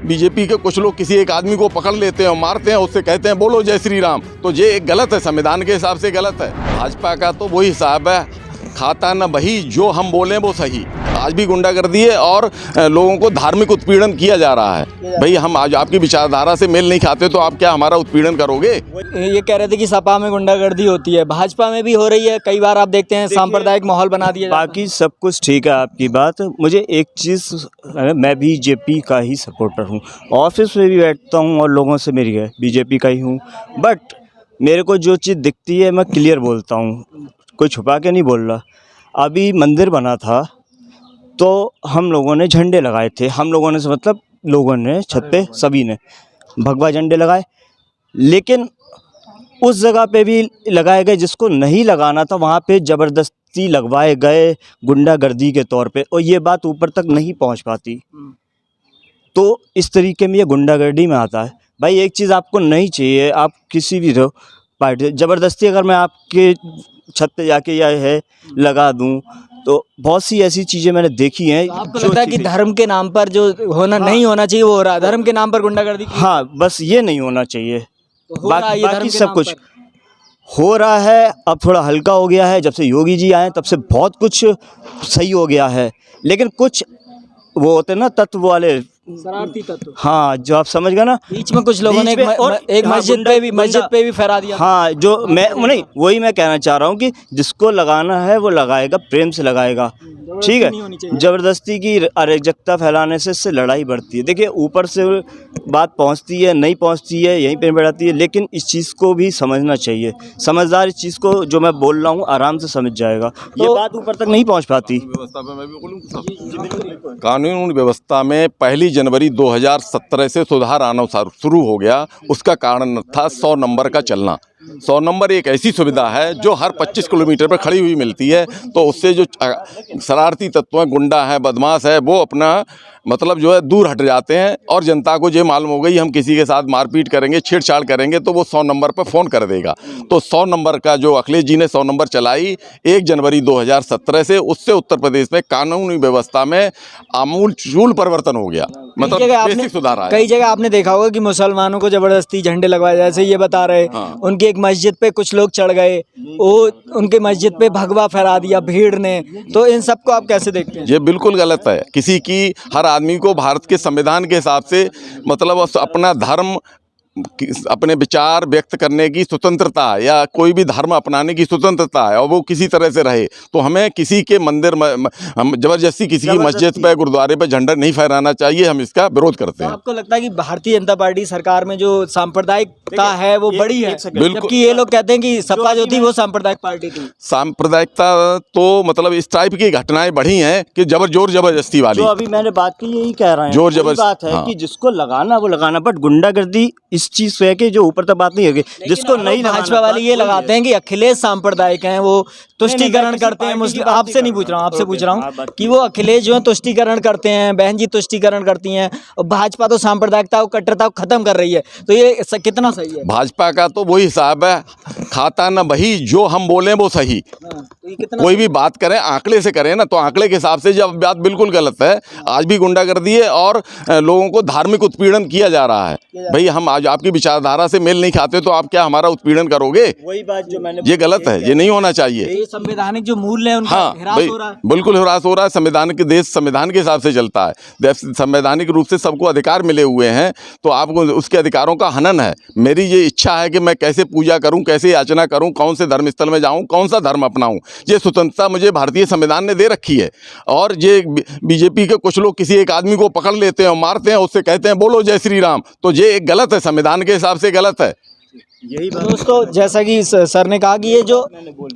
BJP के कुछ लोग किसी एक आदमी को पकड़ लेते हैं और मारते हैं, उससे कहते हैं बोलो जय श्री राम, तो ये एक गलत है, संविधान के हिसाब से गलत है। भाजपा का तो वही हिसाब है, खाता न बही, जो हम बोलें वो सही। आज भी गुंडागर्दी है और लोगों को धार्मिक उत्पीड़न किया जा रहा है। भाई हम आज आपकी विचारधारा से मेल नहीं खाते तो आप क्या हमारा उत्पीड़न करोगे? ये कह रहे थे कि सपा में गुंडागर्दी होती है, भाजपा में भी हो रही है। कई बार आप देखते हैं सांप्रदायिक माहौल बना दिया जाता है। बाकी सब कुछ ठीक है आपकी बात। मुझे एक चीज़, मैं बीजेपी का ही सपोर्टर हूँ, ऑफिस में भी बैठता हूँ और लोगों से मेरी है बीजेपी का ही हूँ। बट मेरे को जो चीज़ दिखती है मैं क्लियर बोलता हूँ, कोई छुपा के नहीं बोल रहा। अभी मंदिर बना था तो हम लोगों ने झंडे लगाए थे, हम लोगों ने से मतलब लोगों ने छत पे सभी ने भगवा झंडे लगाए, लेकिन उस जगह पे भी लगाए गए जिसको नहीं लगाना था वहाँ पे ज़बरदस्ती लगवाए गए गुंडागर्दी के तौर पे, और ये बात ऊपर तक नहीं पहुँच पाती। तो इस तरीके में ये गुंडागर्दी में आता है। भाई एक चीज़ आपको नहीं चाहिए, आप किसी भी रहो पार्टी, ज़बरदस्ती अगर मैं आपके छत पे जाके या है लगा दूं तो बहुत सी ऐसी चीज़ें मैंने देखी हैं। तो आपको लगता है कि धर्म के नाम पर जो होना नहीं होना चाहिए वो हो रहा है, धर्म के नाम पर गुंडागर्दी? हाँ, बस ये नहीं होना चाहिए। तो हो रहा है ये धर्म बाकी के सब नाम कुछ पर। हो रहा है। अब थोड़ा हल्का हो गया है, जब से योगी जी आए तब से बहुत कुछ सही हो गया है, लेकिन कुछ वो होते हैं ना तत्व वाले, शरारती तत्व। हाँ, जो आप समझ गए ना। बीच में कुछ लोगों ने एक मस्जिद पे भी फहरा दिया। हाँ, जो मैं नहीं, वही मैं कहना चाह रहा हूँ कि जिसको लगाना है वो लगाएगा, प्रेम से लगाएगा, ठीक है। ज़बरदस्ती की अराजकता फैलाने से इससे लड़ाई बढ़ती है। देखिए ऊपर से बात पहुँचती है नहीं पहुँचती है यहीं पे बढ़ाती है, लेकिन इस चीज़ को भी समझना चाहिए। समझदार इस चीज़ को जो मैं बोल रहा हूँ आराम से समझ जाएगा। ये बात ऊपर तक नहीं पहुँच पाती। व्यवस्था पे मैं भी बोलूँ, कानून व्यवस्था में 1 जनवरी 2017 से सुधार आना शुरू हो गया। उसका कारण था 100 नंबर का चलना। 100 नंबर एक ऐसी सुविधा है जो हर 25 किलोमीटर पर खड़ी हुई मिलती है, तो उससे जो शरारती तत्व हैं, गुंडा है, बदमाश है, वो अपना मतलब जो है दूर हट जाते हैं। और जनता को ये मालूम हो गई हम किसी के साथ मारपीट करेंगे, छेड़छाड़ करेंगे तो वो 100 नंबर पर फ़ोन कर देगा। तो 100 नंबर का जो अखिलेश जी ने 100 नंबर चलाई 1 जनवरी 2017 से, उससे उत्तर प्रदेश में कानूनी व्यवस्था में आमूल परिवर्तन हो गया, मतलब बेसिक सुधार आया। कई जगह आपने देखा होगा कि मुसलमानों को जबरदस्ती झंडे लगवाए, जैसे ये बता रहे। हाँ। उनकी एक मस्जिद पे कुछ लोग चढ़ गए, वो उनके मस्जिद पे भगवा फहरा दिया भीड़ ने। तो इन सबको आप कैसे देखते हैं? ये बिल्कुल गलत है। किसी की, हर आदमी को भारत के संविधान के हिसाब से मतलब अपना धर्म, अपने विचार व्यक्त करने की स्वतंत्रता या कोई भी धर्म अपनाने की स्वतंत्रता है, और वो किसी तरह से रहे। तो हमें किसी के मंदिर हम जबरदस्ती किसी की मस्जिद पे, गुरुद्वारे पे झंडा नहीं फहराना चाहिए। हम इसका विरोध करते हैं। तो आपको लगता है कि भारतीय जनता पार्टी सरकार में जो सांप्रदायिकता है वो बड़ी है, जबकि ये लोग कहते हैं कि सपा जो थी वो सांप्रदायिक पार्टी थी? सांप्रदायिकता तो मतलब इस टाइप की घटनाएं बढ़ी हैं कि जोर जबरदस्ती वाली। जो अभी मैंने बात की यही कह रहे हैं, जोर जबरदस्ती बात है हाँ। कि जिसको लगाना वो लगाना, बट गुंडागर्दी इस चीज से है कि जो ऊपर तक बात नहीं होगी, जिसको नहीं लगाना। भाजपा वाले ये लगाते हैं कि अखिलेश सांप्रदायिक हैं, वो तुष्टिकरण करते हैं मुस्लिम। आपसे नहीं पूछ रहा हूँ, आपसे पूछ रहा हूँ कि वो अखिलेश जो है तुष्टिकरण करते हैं, बहन जी तुष्टिकरण करती हैं, और भाजपा तो सांप्रदायिकता को, कट्टरता को खत्म कर रही है। तो ये कितना सही है? भाजपा का तो वही हिसाब है, खाता न बही, जो हम बोलें वो सही। तो ये कितना कोई भी बात करें आंकड़े से करें ना, तो आंकड़े के हिसाब से जब बात बिल्कुल गलत है। आज भी गुंडागर्दी है और लोगों को धार्मिक उत्पीड़न किया जा रहा है। भाई हम आज आपकी विचारधारा से मेल नहीं खाते तो आप क्या हमारा उत्पीड़न करोगे? वही बात जो मैंने, ये गलत है, ये नहीं होना चाहिए। ये संवैधानिक जो मूल्य है उनका हाँ ह्रास भाई, हो रहा है। बिल्कुल ह्रास हो रहा है। संविधानिक देश संविधान के हिसाब से चलता है, संवैधानिक रूप से सबको अधिकार मिले हुए हैं, तो आपको उसके अधिकारों का हनन है। मेरी ये इच्छा है कि मैं कैसे पूजा करूं, कैसे याचना करूं, कौन से धर्म स्थल में जाऊं, कौन सा धर्म अपनाऊं, ये स्वतंत्रता मुझे भारतीय संविधान ने दे रखी है। और ये बीजेपी के कुछ लोग किसी एक आदमी को पकड़ लेते हैं और मारते हैं, उससे कहते हैं बोलो जय श्री राम, तो ये एक गलत है, संविधान के हिसाब से गलत है। यही बात दोस्तों, जैसा कि सर ने कहा कि ये जो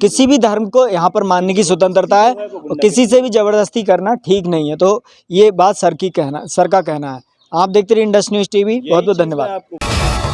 किसी भी धर्म को यहाँ पर मानने की स्वतंत्रता है, और किसी से भी जबरदस्ती करना ठीक नहीं है। तो ये बात सर का कहना है। आप देखते रहिए इंडस न्यूज़ टीवी। बहुत बहुत धन्यवाद।